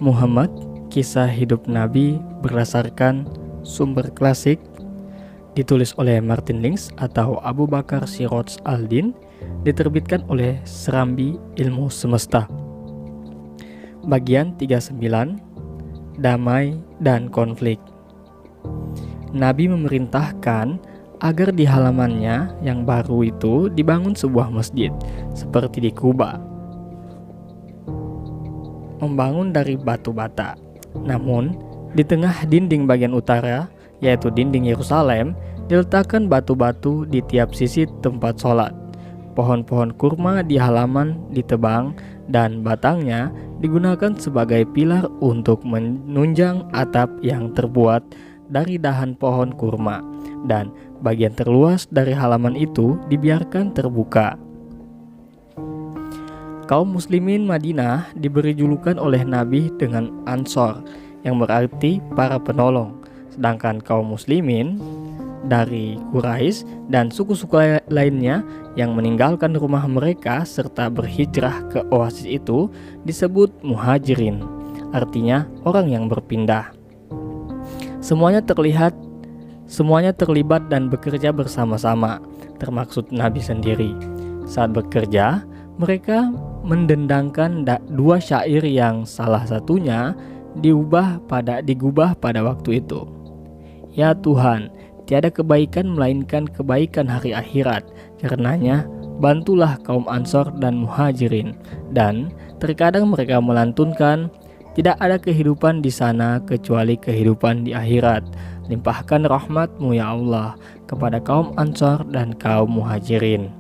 Muhammad, kisah hidup Nabi berdasarkan sumber klasik, ditulis oleh Martin Lings atau Abu Bakar Siroj Al-Din, diterbitkan oleh Serambi Ilmu Semesta. Bagian 39, Damai dan Konflik. Nabi memerintahkan agar di halamannya yang baru itu dibangun sebuah masjid seperti di Kuba, membangun dari batu bata. Namun, di tengah dinding bagian utara, yaitu dinding Yerusalem, diletakkan batu-batu di tiap sisi tempat sholat. Pohon-pohon kurma di halaman ditebang dan batangnya digunakan sebagai pilar untuk menunjang atap yang terbuat dari dahan pohon kurma, dan bagian terluas dari halaman itu dibiarkan terbuka. Kaum muslimin Madinah diberi julukan oleh Nabi dengan Ansor, yang berarti para penolong, sedangkan kaum muslimin dari Quraisy dan suku-suku lainnya yang meninggalkan rumah mereka serta berhijrah ke oasis itu disebut Muhajirin, artinya orang yang berpindah. Semuanya terlibat dan bekerja bersama-sama, termaksud Nabi sendiri. Saat bekerja, mereka mendendangkan dua syair yang salah satunya digubah pada waktu itu. Ya Tuhan, tiada kebaikan melainkan kebaikan hari akhirat, karenanya bantulah kaum Ansor dan Muhajirin. Dan terkadang mereka melantunkan, tidak ada kehidupan di sana kecuali kehidupan di akhirat. Limpahkan rahmat-Mu ya Allah kepada kaum Ansor dan kaum Muhajirin.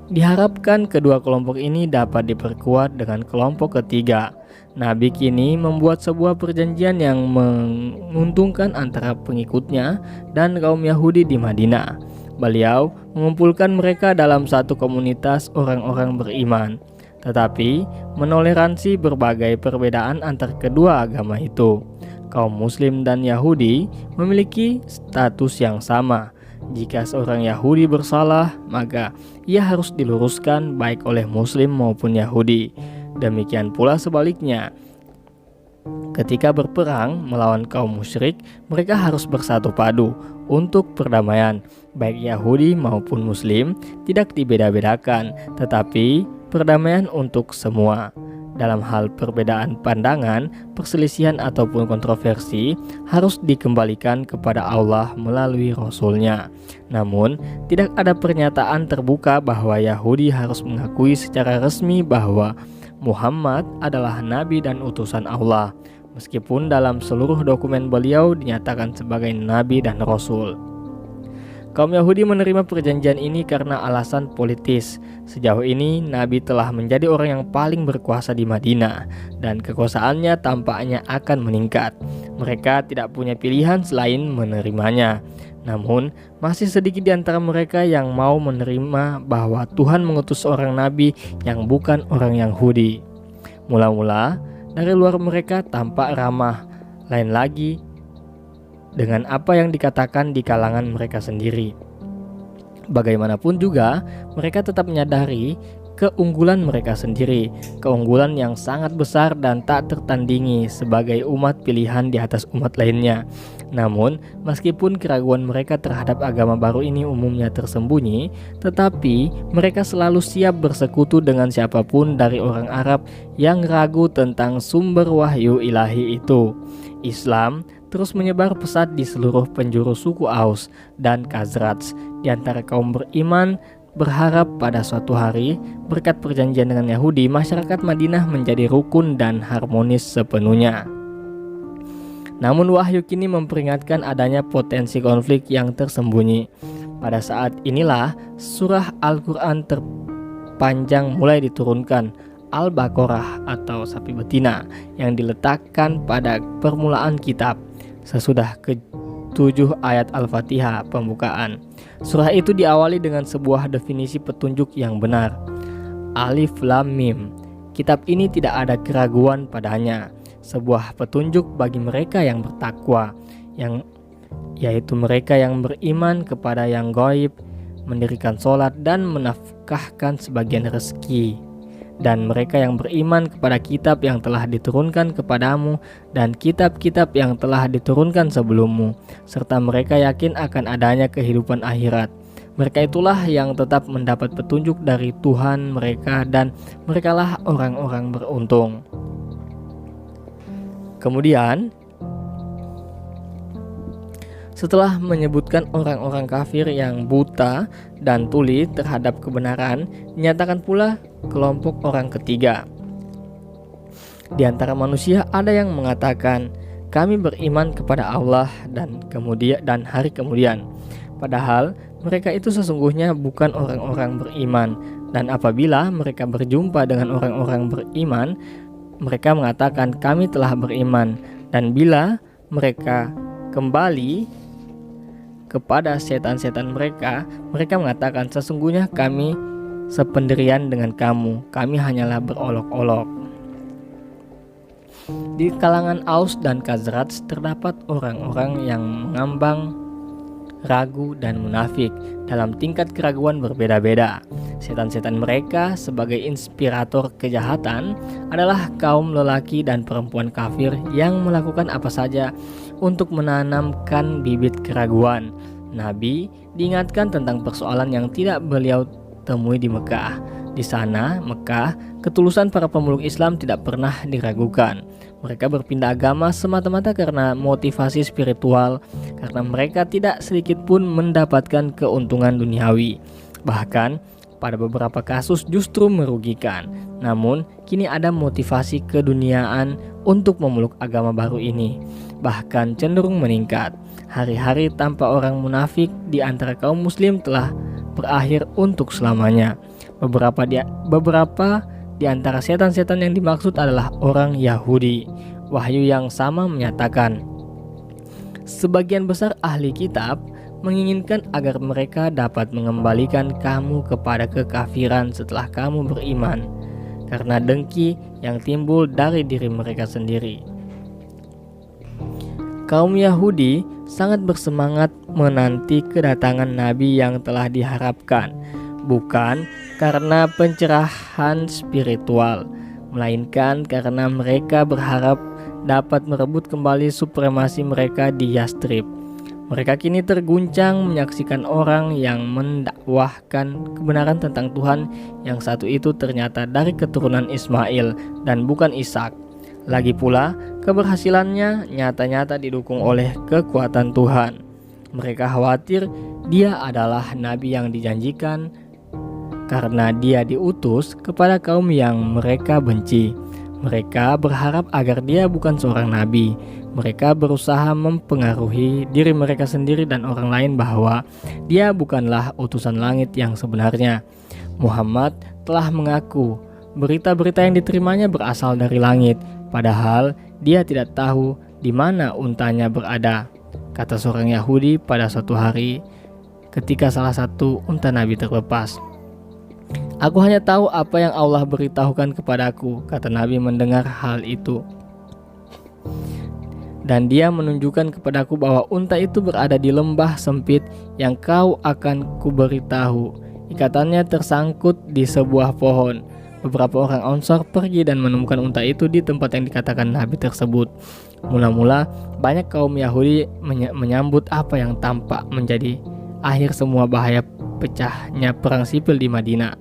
Diharapkan kedua kelompok ini dapat diperkuat dengan kelompok ketiga. Nabi kini membuat sebuah perjanjian yang menguntungkan antara pengikutnya dan kaum Yahudi di Madinah. Beliau mengumpulkan mereka dalam satu komunitas orang-orang beriman, tetapi menoleransi berbagai perbedaan antar kedua agama itu. Kaum Muslim dan Yahudi memiliki status yang sama. Jika seorang Yahudi bersalah, maka ia harus diluruskan baik oleh Muslim maupun Yahudi. Demikian pula sebaliknya. Ketika berperang melawan kaum musyrik, mereka harus bersatu padu untuk perdamaian. Baik Yahudi maupun Muslim tidak dibeda-bedakan, tetapi perdamaian untuk semua. Dalam hal perbedaan pandangan, perselisihan ataupun kontroversi harus dikembalikan kepada Allah melalui Rasul-Nya. Namun, tidak ada pernyataan terbuka bahwa Yahudi harus mengakui secara resmi bahwa Muhammad adalah Nabi dan utusan Allah, meskipun dalam seluruh dokumen beliau dinyatakan sebagai Nabi dan Rasul. Kaum Yahudi menerima perjanjian ini karena alasan politis. Sejauh ini, Nabi telah menjadi orang yang paling berkuasa di Madinah, dan kekuasaannya tampaknya akan meningkat. Mereka tidak punya pilihan selain menerimanya. Namun, masih sedikit di antara mereka yang mau menerima bahwa Tuhan mengutus seorang Nabi yang bukan orang Yahudi. Mula-mula, dari luar mereka tampak ramah, lain lagi dengan apa yang dikatakan di kalangan mereka sendiri. Bagaimanapun juga, mereka tetap menyadari keunggulan mereka sendiri, keunggulan yang sangat besar dan tak tertandingi sebagai umat pilihan di atas umat lainnya. Namun, meskipun keraguan mereka terhadap agama baru ini umumnya tersembunyi, tetapi mereka selalu siap bersekutu dengan siapapun dari orang Arab yang ragu tentang sumber wahyu ilahi itu. Islam terus menyebar pesat di seluruh penjuru suku Aus dan Khazraj. Di antara kaum beriman berharap pada suatu hari, berkat perjanjian dengan Yahudi, masyarakat Madinah menjadi rukun dan harmonis sepenuhnya. Namun wahyu kini memperingatkan adanya potensi konflik yang tersembunyi. Pada saat inilah surah Al-Quran terpanjang mulai diturunkan, Al-Baqarah atau sapi betina, yang diletakkan pada permulaan kitab. Sesudah ke-7 ayat Al-Fatihah pembukaan, surah itu diawali dengan sebuah definisi petunjuk yang benar. Alif Lam Mim. Kitab ini tidak ada keraguan padanya, sebuah petunjuk bagi mereka yang bertakwa, yaitu mereka yang beriman kepada yang gaib, mendirikan sholat dan menafkahkan sebagian rezeki dan mereka yang beriman kepada kitab yang telah diturunkan kepadamu dan kitab-kitab yang telah diturunkan sebelummu, serta mereka yakin akan adanya kehidupan akhirat. Mereka itulah yang tetap mendapat petunjuk dari Tuhan mereka, dan merekalah orang-orang beruntung. Kemudian, setelah menyebutkan orang-orang kafir yang buta dan tuli terhadap kebenaran, dinyatakan pula kelompok orang ketiga. Di antara manusia ada yang mengatakan, kami beriman kepada Allah dan hari kemudian. Padahal mereka itu sesungguhnya bukan orang-orang beriman, dan apabila mereka berjumpa dengan orang-orang beriman, mereka mengatakan kami telah beriman, dan bila mereka kembali kepada setan-setan mereka mengatakan sesungguhnya kami sependirian dengan kamu, kami hanyalah berolok-olok. Di kalangan Aus dan Khazraj terdapat orang-orang yang mengambang, ragu dan munafik dalam tingkat keraguan berbeda-beda. Setan-setan mereka sebagai inspirator kejahatan adalah kaum lelaki dan perempuan kafir yang melakukan apa saja untuk menanamkan bibit keraguan. Nabi diingatkan tentang persoalan yang tidak beliau temui di Mekah. Di sana, Mekah, ketulusan para pemeluk Islam tidak pernah diragukan. Mereka berpindah agama semata-mata karena motivasi spiritual, karena mereka tidak sedikit pun mendapatkan keuntungan duniawi. Bahkan, pada beberapa kasus justru merugikan. Namun, kini ada motivasi keduniaan untuk memeluk agama baru ini, bahkan cenderung meningkat. Hari-hari tanpa orang munafik di antara kaum muslim telah berakhir untuk selamanya. Beberapa di antara setan-setan yang dimaksud adalah orang Yahudi. Wahyu yang sama menyatakan, sebagian besar ahli kitab menginginkan agar mereka dapat mengembalikan kamu kepada kekafiran setelah kamu beriman, karena dengki yang timbul dari diri mereka sendiri. Kaum Yahudi sangat bersemangat menanti kedatangan Nabi yang telah diharapkan, bukan karena pencerahan spiritual, melainkan karena mereka berharap dapat merebut kembali supremasi mereka di Yastrib. Mereka kini terguncang menyaksikan orang yang mendakwahkan kebenaran tentang Tuhan yang satu itu ternyata dari keturunan Ismail dan bukan Ishak. Lagi pula, keberhasilannya nyata-nyata didukung oleh kekuatan Tuhan. Mereka khawatir dia adalah nabi yang dijanjikan karena dia diutus kepada kaum yang mereka benci. Mereka berharap agar dia bukan seorang nabi. Mereka berusaha mempengaruhi diri mereka sendiri dan orang lain bahwa dia bukanlah utusan langit yang sebenarnya. Muhammad telah mengaku berita-berita yang diterimanya berasal dari langit, padahal dia tidak tahu di mana untanya berada, kata seorang Yahudi pada suatu hari ketika salah satu unta Nabi terlepas. Aku hanya tahu apa yang Allah beritahukan kepadaku, kata Nabi mendengar hal itu. Dan dia menunjukkan kepadaku bahwa unta itu berada di lembah sempit yang kau akan kuberitahu. Ikatannya tersangkut di sebuah pohon. Beberapa orang Ansar pergi dan menemukan unta itu di tempat yang dikatakan Nabi tersebut. Mula-mula banyak kaum Yahudi menyambut apa yang tampak menjadi akhir semua bahaya pecahnya perang sipil di Madinah.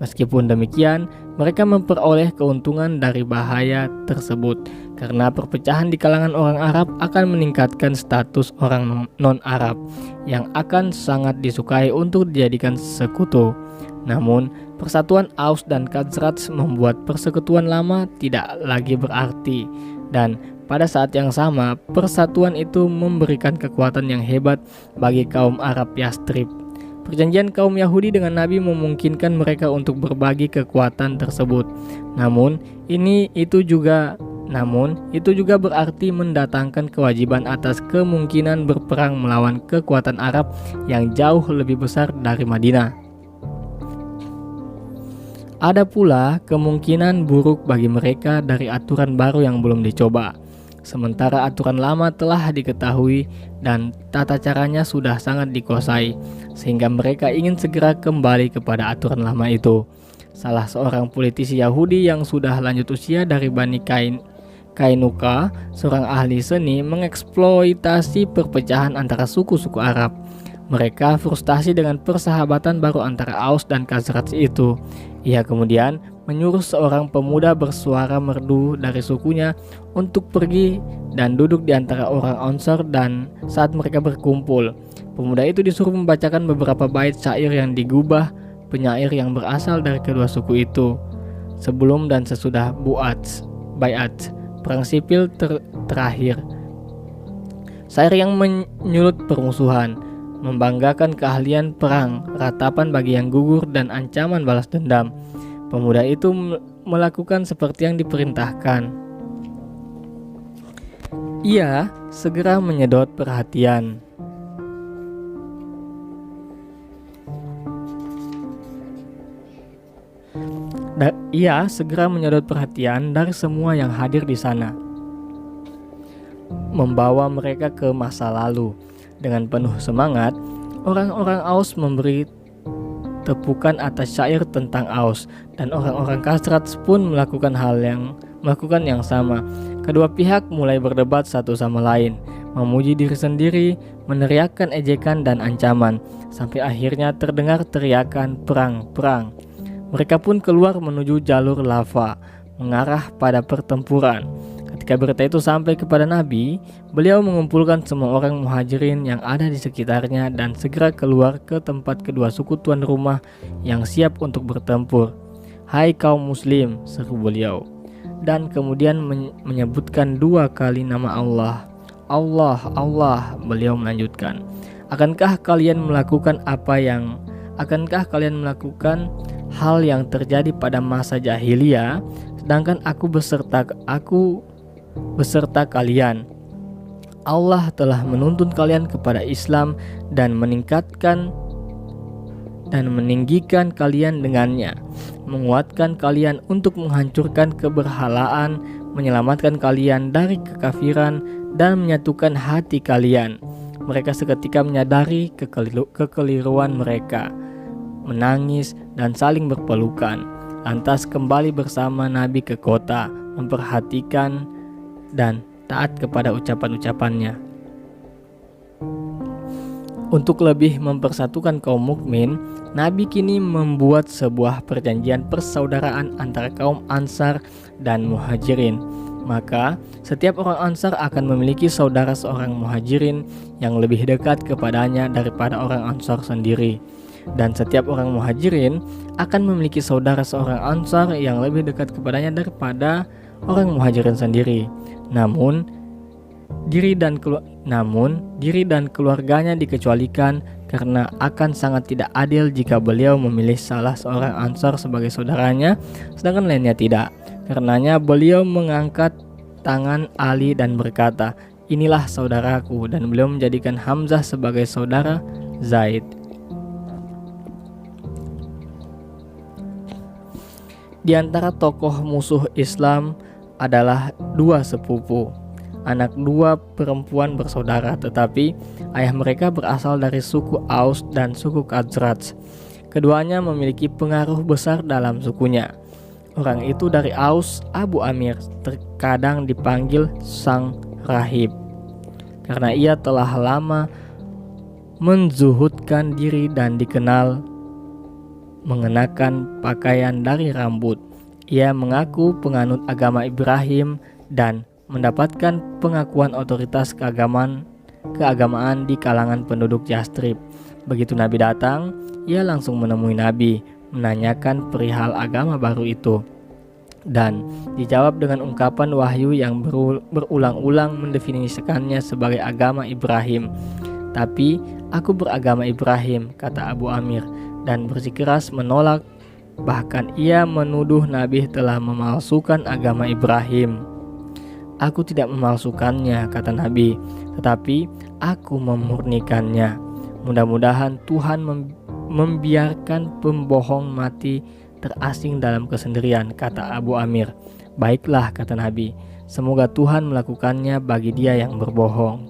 Meskipun demikian, mereka memperoleh keuntungan dari bahaya tersebut karena perpecahan di kalangan orang Arab akan meningkatkan status orang non-Arab yang akan sangat disukai untuk dijadikan sekutu. Namun, persatuan Aus dan Khazraj membuat persekutuan lama tidak lagi berarti, dan pada saat yang sama, persatuan itu memberikan kekuatan yang hebat bagi kaum Arab Yastrib. Perjanjian kaum Yahudi dengan Nabi memungkinkan mereka untuk berbagi kekuatan tersebut. Namun, itu juga berarti mendatangkan kewajiban atas kemungkinan berperang melawan kekuatan Arab yang jauh lebih besar dari Madinah. Ada pula kemungkinan buruk bagi mereka dari aturan baru yang belum dicoba. Sementara aturan lama telah diketahui dan tata caranya sudah sangat dikuasai, sehingga mereka ingin segera kembali kepada aturan lama itu. salah seorang politisi Yahudi yang sudah lanjut usia dari Bani Kainuka, seorang ahli seni, mengeksploitasi perpecahan antara suku-suku Arab. Mereka frustasi dengan persahabatan baru antara Aus dan Khazraj itu. Ia kemudian menyuruh seorang pemuda bersuara merdu dari sukunya untuk pergi dan duduk di antara orang Ansar, dan saat mereka berkumpul, pemuda itu disuruh membacakan beberapa bait syair yang digubah penyair yang berasal dari kedua suku itu. Sebelum dan sesudah Baiat, perang sipil terakhir. Syair yang menyulut permusuhan, membanggakan keahlian perang, ratapan bagi yang gugur, dan ancaman balas dendam. Pemuda itu melakukan seperti yang diperintahkan. Ia segera menyedot perhatian. Ia segera menyedot perhatian dari semua yang hadir di sana, membawa mereka ke masa lalu. Dengan penuh semangat, orang-orang Aus memberi tepukan atas syair tentang Aus, dan orang-orang Khazraj pun melakukan yang sama. Kedua pihak mulai berdebat satu sama lain, memuji diri sendiri, meneriakkan ejekan dan ancaman, sampai akhirnya terdengar teriakan perang, perang. Mereka pun keluar menuju jalur lava, mengarah pada pertempuran. Ketika berita itu sampai kepada Nabi, beliau mengumpulkan semua orang Muhajirin yang ada di sekitarnya dan segera keluar ke tempat kedua suku tuan rumah yang siap untuk bertempur. "Hai kaum muslim," seru beliau, dan kemudian menyebutkan 2 kali nama Allah. "Allah, Allah," beliau melanjutkan. Akankah kalian melakukan hal yang terjadi pada masa jahiliyah, sedangkan aku beserta kalian? Allah telah menuntun kalian kepada Islam dan meninggikan kalian dengannya, menguatkan kalian untuk menghancurkan keberhalaan, menyelamatkan kalian dari kekafiran, dan menyatukan hati kalian. Mereka seketika menyadari kekeliruan mereka, menangis dan saling berpelukan, lantas kembali bersama Nabi ke kota, memperhatikan dan taat kepada ucapan-ucapannya. Untuk lebih mempersatukan kaum mukmin, Nabi kini membuat sebuah perjanjian persaudaraan antara kaum Ansar dan Muhajirin. Maka setiap orang Ansar akan memiliki saudara seorang Muhajirin yang lebih dekat kepadanya daripada orang Ansar sendiri, dan setiap orang Muhajirin akan memiliki saudara seorang Ansar yang lebih dekat kepadanya daripada orang Muhajirin sendiri. Namun diri dan keluarganya dikecualikan, karena akan sangat tidak adil jika beliau memilih salah seorang Ansar sebagai saudaranya sedangkan lainnya tidak. Karenanya beliau mengangkat tangan Ali dan berkata, "Inilah saudaraku," dan beliau menjadikan Hamzah sebagai saudara Zaid. Di antara tokoh musuh Islam adalah 2 sepupu, anak 2 perempuan bersaudara, tetapi ayah mereka berasal dari suku Aus dan suku Khazraj. Keduanya memiliki pengaruh besar dalam sukunya. Orang itu dari Aus, Abu Amir, terkadang dipanggil Sang Rahib, karena ia telah lama menzuhudkan diri dan dikenal mengenakan pakaian dari rambut. Ia mengaku penganut agama Ibrahim dan mendapatkan pengakuan otoritas keagamaan di kalangan penduduk Yastrib. Begitu Nabi datang, ia langsung menemui Nabi, menanyakan perihal agama baru itu, dan dijawab dengan ungkapan wahyu yang berulang-ulang mendefinisikannya sebagai agama Ibrahim. "Tapi aku beragama Ibrahim," kata Abu Amir, dan bersikeras menolak. Bahkan ia menuduh Nabi telah memalsukan agama Ibrahim. "Aku tidak memalsukannya," kata Nabi, "tetapi aku memurnikannya. Mudah-mudahan Tuhan membiarkan pembohong mati terasing dalam kesendirian," kata Abu Amir. "Baiklah," kata Nabi, "semoga Tuhan melakukannya bagi dia yang berbohong."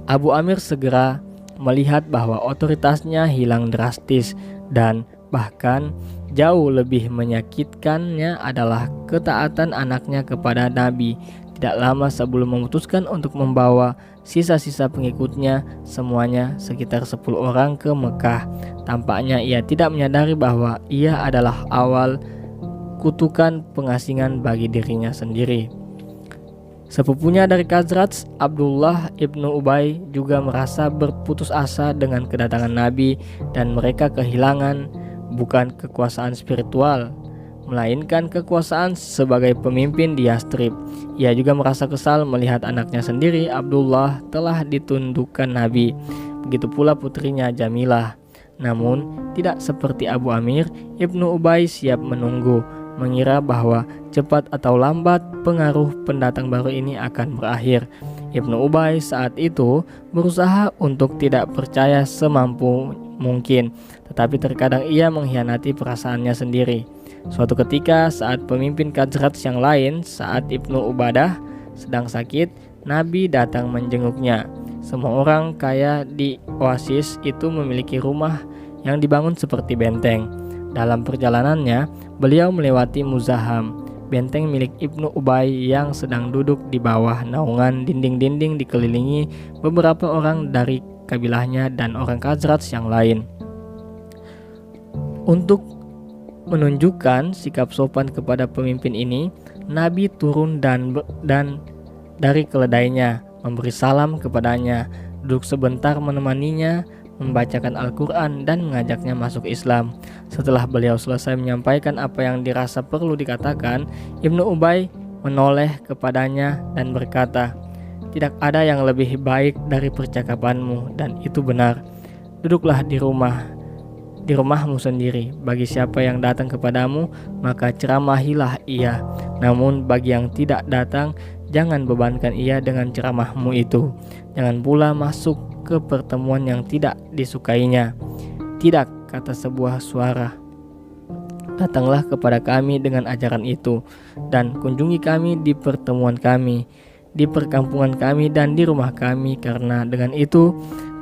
Abu Amir segera melihat bahwa otoritasnya hilang drastis dan Bahkan jauh lebih menyakitkannya adalah ketaatan anaknya kepada Nabi. Tidak lama sebelum memutuskan untuk membawa sisa-sisa pengikutnya, semuanya sekitar 10 orang ke Mekah. Tampaknya ia tidak menyadari bahwa ia adalah awal kutukan pengasingan bagi dirinya sendiri. Sepupunya dari Khazraj, Abdullah ibnu Ubay juga merasa berputus asa dengan kedatangan Nabi, dan mereka kehilangan bukan kekuasaan spiritual, melainkan kekuasaan sebagai pemimpin di Yastrib. Ia juga merasa kesal melihat anaknya sendiri, Abdullah, telah ditundukkan Nabi. Begitu pula putrinya Jamilah. Namun, tidak seperti Abu Amir, Ibnu Ubay siap menunggu, mengira bahwa cepat atau lambat pengaruh pendatang baru ini akan berakhir. Ibnu Ubay saat itu berusaha untuk tidak percaya semampu mungkin, tetapi terkadang ia mengkhianati perasaannya sendiri. Suatu ketika saat pemimpin Khazraj yang lain, saat Ibnu Ubadah sedang sakit, Nabi datang menjenguknya. Semua orang kaya di oasis itu memiliki rumah yang dibangun seperti benteng. Dalam perjalanannya, beliau melewati Muzaham, benteng milik Ibnu Ubay yang sedang duduk di bawah naungan dinding-dinding dikelilingi beberapa orang dari kabilahnya dan orang Khazraj yang lain. Untuk menunjukkan sikap sopan kepada pemimpin ini, Nabi turun dan dari keledainya, memberi salam kepadanya, duduk sebentar menemaninya, membacakan Al-Quran dan mengajaknya masuk Islam. Setelah beliau selesai menyampaikan apa yang dirasa perlu dikatakan, Ibnu Ubay menoleh kepadanya dan berkata, "Tidak ada yang lebih baik dari percakapanmu, dan itu benar. Duduklah di rumahmu sendiri. Bagi siapa yang datang kepadamu, maka ceramahilah ia. Namun bagi yang tidak datang, jangan bebankan ia dengan ceramahmu itu. Jangan pula masuk ke pertemuan yang tidak disukainya." "Tidak," kata sebuah suara. "Datanglah kepada kami dengan ajaran itu, dan kunjungi kami di pertemuan kami, di perkampungan kami dan di rumah kami, karena dengan itu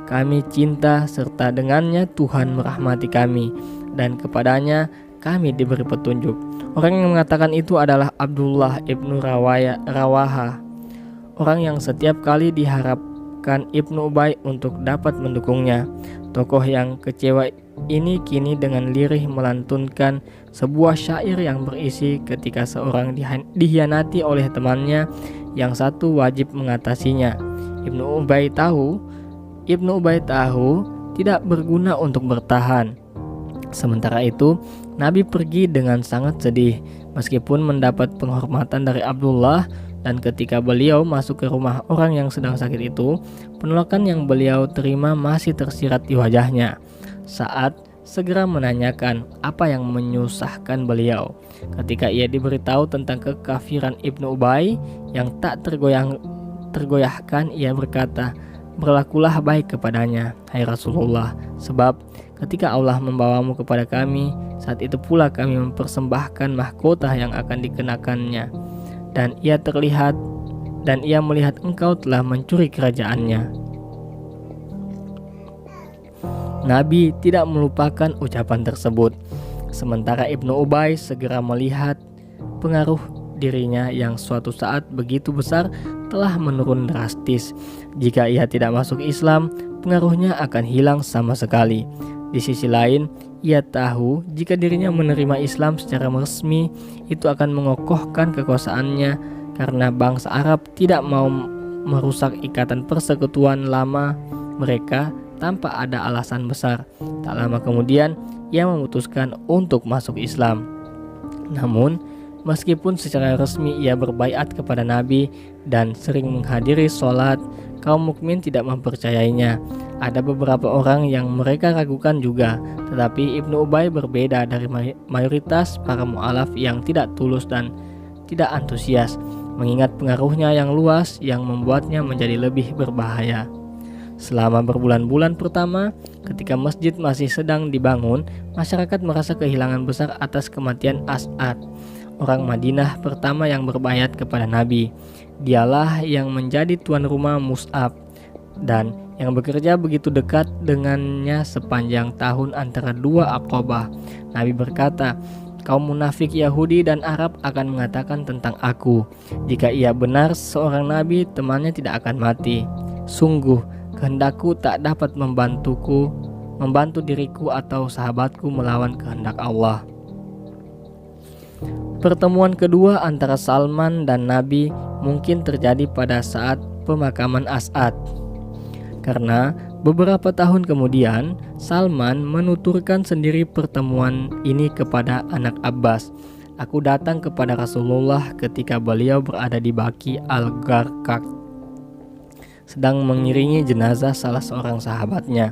kami cinta, serta dengannya Tuhan merahmati kami, dan kepadanya kami diberi petunjuk." Orang yang mengatakan itu adalah Abdullah ibnu Rawaha, orang yang setiap kali diharapkan Ibnu Ubay untuk dapat mendukungnya. Tokoh yang kecewa ini kini dengan lirih melantunkan sebuah syair yang berisi, ketika seorang dikhianati oleh temannya, yang satu wajib mengatasinya. Ibnu Ubay tahu tidak berguna untuk bertahan. Sementara itu, Nabi pergi dengan sangat sedih, meskipun mendapat penghormatan dari Abdullah. Dan ketika beliau masuk ke rumah orang yang sedang sakit itu, penolakan yang beliau terima masih tersirat di wajahnya. Saat segera menanyakan apa yang menyusahkan beliau. Ketika ia diberitahu tentang kekafiran Ibnu Ubay yang tak tergoyahkan, ia berkata, "Berlakulah baik kepadanya, hai Rasulullah, sebab ketika Allah membawamu kepada kami, saat itu pula kami mempersembahkan mahkota yang akan dikenakannya. Dan ia melihat engkau telah mencuri kerajaannya." Nabi tidak melupakan ucapan tersebut. Sementara Ibnu Ubay segera melihat pengaruh dirinya yang suatu saat begitu besar telah menurun drastis. Jika ia tidak masuk Islam, pengaruhnya akan hilang sama sekali. Di sisi lain, ia tahu jika dirinya menerima Islam secara resmi, itu akan mengokohkan kekuasaannya, karena bangsa Arab tidak mau merusak ikatan persekutuan lama mereka tanpa ada alasan besar. Tak lama kemudian, ia memutuskan untuk masuk Islam. Namun, meskipun secara resmi ia berbaiat kepada Nabi dan sering menghadiri sholat, kaum mukmin tidak mempercayainya. Ada beberapa orang yang mereka ragukan juga, tetapi Ibnu Ubay berbeda dari mayoritas para mu'alaf yang tidak tulus dan tidak antusias, mengingat pengaruhnya yang luas yang membuatnya menjadi lebih berbahaya. Selama berbulan-bulan pertama, ketika masjid masih sedang dibangun, masyarakat merasa kehilangan besar atas kematian As'ad, orang Madinah pertama yang berbaiat kepada Nabi. Dialah yang menjadi tuan rumah Mus'ab, dan yang bekerja begitu dekat dengannya sepanjang tahun antara dua Aqabah. Nabi berkata, kaum munafik Yahudi dan Arab akan mengatakan tentang aku, jika ia benar seorang nabi, temannya tidak akan mati. Sungguh, kehendakku tak dapat membantu diriku atau sahabatku melawan kehendak Allah. Pertemuan kedua antara Salman dan Nabi mungkin terjadi pada saat pemakaman As'ad. Karena beberapa tahun kemudian, Salman menuturkan sendiri pertemuan ini kepada anak Abbas. Aku datang kepada Rasulullah ketika beliau berada di Baqi al-Gharqad, sedang mengiringi jenazah salah seorang sahabatnya.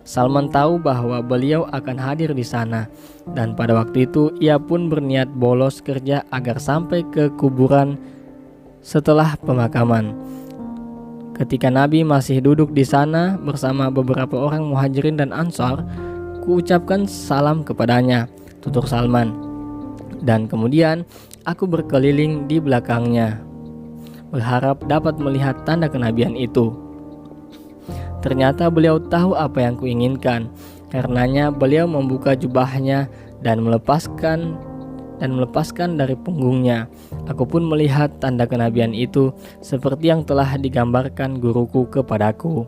Salman tahu bahwa beliau akan hadir di sana, dan pada waktu itu ia pun berniat bolos kerja agar sampai ke kuburan setelah pemakaman. Ketika Nabi masih duduk di sana bersama beberapa orang Muhajirin dan Ansar, kuucapkan salam kepadanya, tutur Salman, dan kemudian aku berkeliling di belakangnya, berharap dapat melihat tanda kenabian itu. Ternyata beliau tahu apa yang kuinginkan. Karenanya beliau membuka jubahnya dan melepaskan dari punggungnya. Aku pun melihat tanda kenabian itu seperti yang telah digambarkan guruku kepadaku.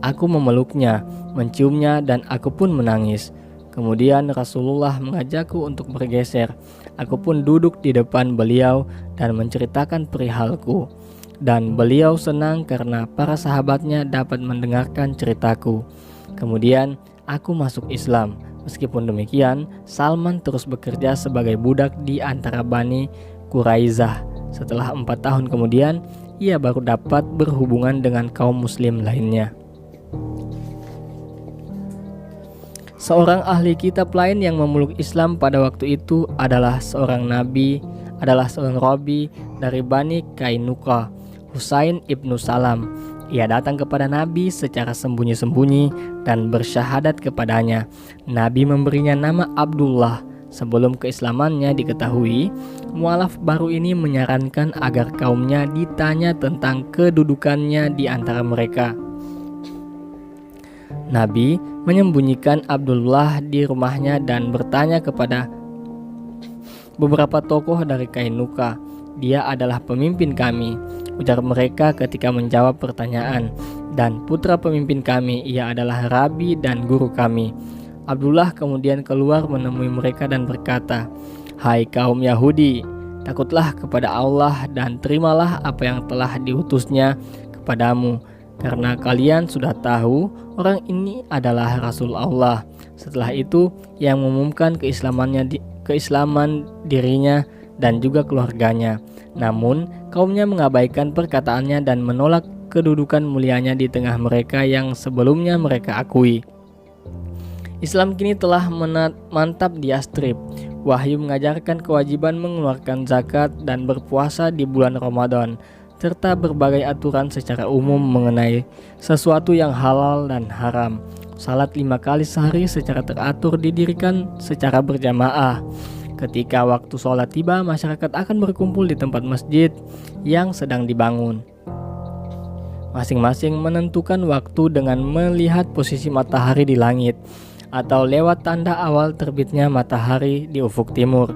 Aku memeluknya, menciumnya, dan aku pun menangis. Kemudian Rasulullah mengajakku untuk bergeser. Aku pun duduk di depan beliau dan menceritakan perihalku. Dan beliau senang karena para sahabatnya dapat mendengarkan ceritaku. Kemudian aku masuk Islam. Meskipun demikian, Salman terus bekerja sebagai budak di antara Bani Quraizah. Setelah 4 tahun kemudian, ia baru dapat berhubungan dengan kaum muslim lainnya. Seorang ahli kitab lain yang memeluk Islam pada waktu itu adalah seorang rabi dari Bani Kainuqa, Husain ibnu Salam. Ia datang kepada Nabi secara sembunyi-sembunyi dan bersyahadat kepadanya. Nabi memberinya nama Abdullah. Sebelum keislamannya diketahui, mualaf baru ini menyarankan agar kaumnya ditanya tentang kedudukannya di antara mereka. Nabi menyembunyikan Abdullah di rumahnya dan bertanya kepada beberapa tokoh dari Kainuqa. Dia adalah pemimpin kami, ujar mereka ketika menjawab pertanyaan, dan putra pemimpin kami, ia adalah rabi dan guru kami. Abdullah kemudian keluar menemui mereka dan berkata, hai kaum Yahudi, takutlah kepada Allah dan terimalah apa yang telah diutusnya kepadamu, karena kalian sudah tahu orang ini adalah Rasul Allah. Setelah itu, ia mengumumkan keislaman dirinya dan juga keluarganya. Namun, kaumnya mengabaikan perkataannya dan menolak kedudukan mulianya di tengah mereka yang sebelumnya mereka akui. Islam kini telah mantap di Yastrib. Wahyu mengajarkan kewajiban mengeluarkan zakat dan berpuasa di bulan Ramadan, serta berbagai aturan secara umum mengenai sesuatu yang halal dan haram. Salat 5 kali sehari secara teratur didirikan secara berjamaah. Ketika waktu sholat tiba, masyarakat akan berkumpul di tempat masjid yang sedang dibangun. Masing-masing menentukan waktu dengan melihat posisi matahari di langit, atau lewat tanda awal terbitnya matahari di ufuk timur,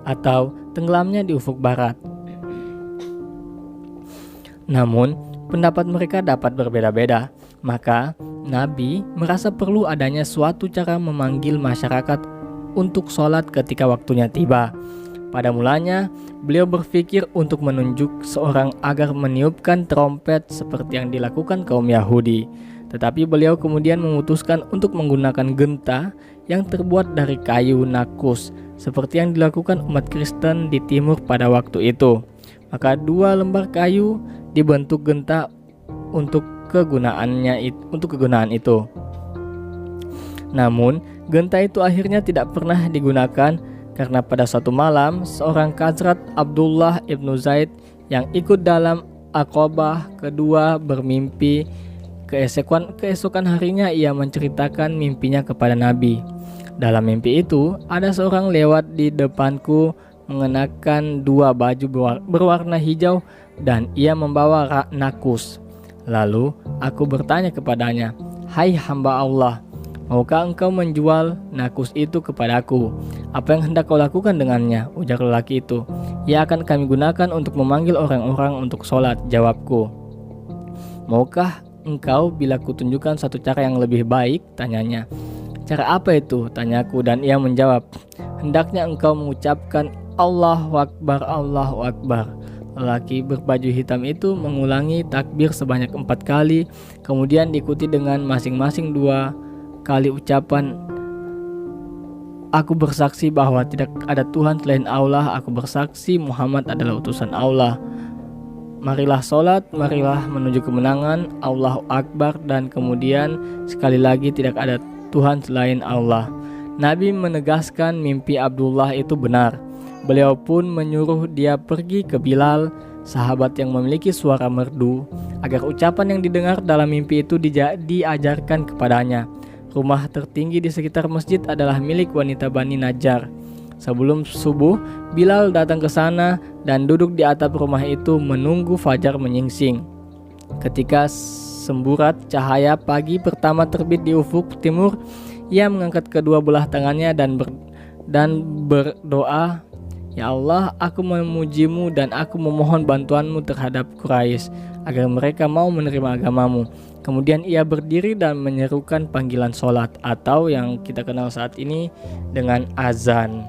atau tenggelamnya di ufuk barat. Namun, pendapat mereka dapat berbeda-beda. Maka, Nabi merasa perlu adanya suatu cara memanggil masyarakat untuk sholat ketika waktunya tiba. Pada mulanya, beliau berpikir untuk menunjuk seorang agar meniupkan trompet seperti yang dilakukan kaum Yahudi. Tetapi beliau kemudian memutuskan untuk menggunakan genta yang terbuat dari kayu nakus, seperti yang dilakukan umat Kristen di timur pada waktu itu. Maka 2 lembar kayu dibentuk genta untuk kegunaan itu. Namun, genta itu akhirnya tidak pernah digunakan karena pada suatu malam, seorang Khazraj Abdullah ibnu Zaid yang ikut dalam Aqabah kedua bermimpi. Keesokan harinya ia menceritakan mimpinya kepada Nabi. Dalam mimpi itu, ada seorang lewat di depanku mengenakan 2 baju berwarna hijau dan ia membawa nakus. Lalu aku bertanya kepadanya, "Hai hamba Allah, maukah engkau menjual nakus itu kepadaku? Apa yang hendak kau lakukan dengannya?" Ujar lelaki itu. "Ia akan kami gunakan untuk memanggil orang-orang untuk sholat," jawabku. "Maukah engkau bila kutunjukkan satu cara yang lebih baik?" tanyanya. "Cara apa itu?" tanyaku, dan ia menjawab, "Hendaknya engkau mengucapkan Allahu Akbar, Allahu Akbar." Lelaki berbaju hitam itu mengulangi takbir sebanyak 4 kali, kemudian diikuti dengan masing-masing 2 kali ucapan, "Aku bersaksi bahwa tidak ada Tuhan selain Allah, aku bersaksi Muhammad adalah utusan Allah. Marilah sholat, marilah menuju kemenangan, Allahu Akbar," dan kemudian sekali lagi, "Tidak ada Tuhan selain Allah." Nabi menegaskan mimpi Abdullah itu benar. Beliau pun menyuruh dia pergi ke Bilal, sahabat yang memiliki suara merdu, agar ucapan yang didengar dalam mimpi itu diajarkan kepadanya. Rumah tertinggi di sekitar masjid adalah milik wanita Bani Najjar. Sebelum subuh, Bilal datang ke sana dan duduk di atap rumah itu menunggu fajar menyingsing. Ketika semburat cahaya pagi pertama terbit di ufuk timur, ia mengangkat kedua belah tangannya dan berdoa, "Ya Allah, aku memujimu dan aku memohon bantuanmu terhadap Quraisy agar mereka mau menerima agamamu." Kemudian ia berdiri dan menyerukan panggilan sholat, atau yang kita kenal saat ini dengan azan.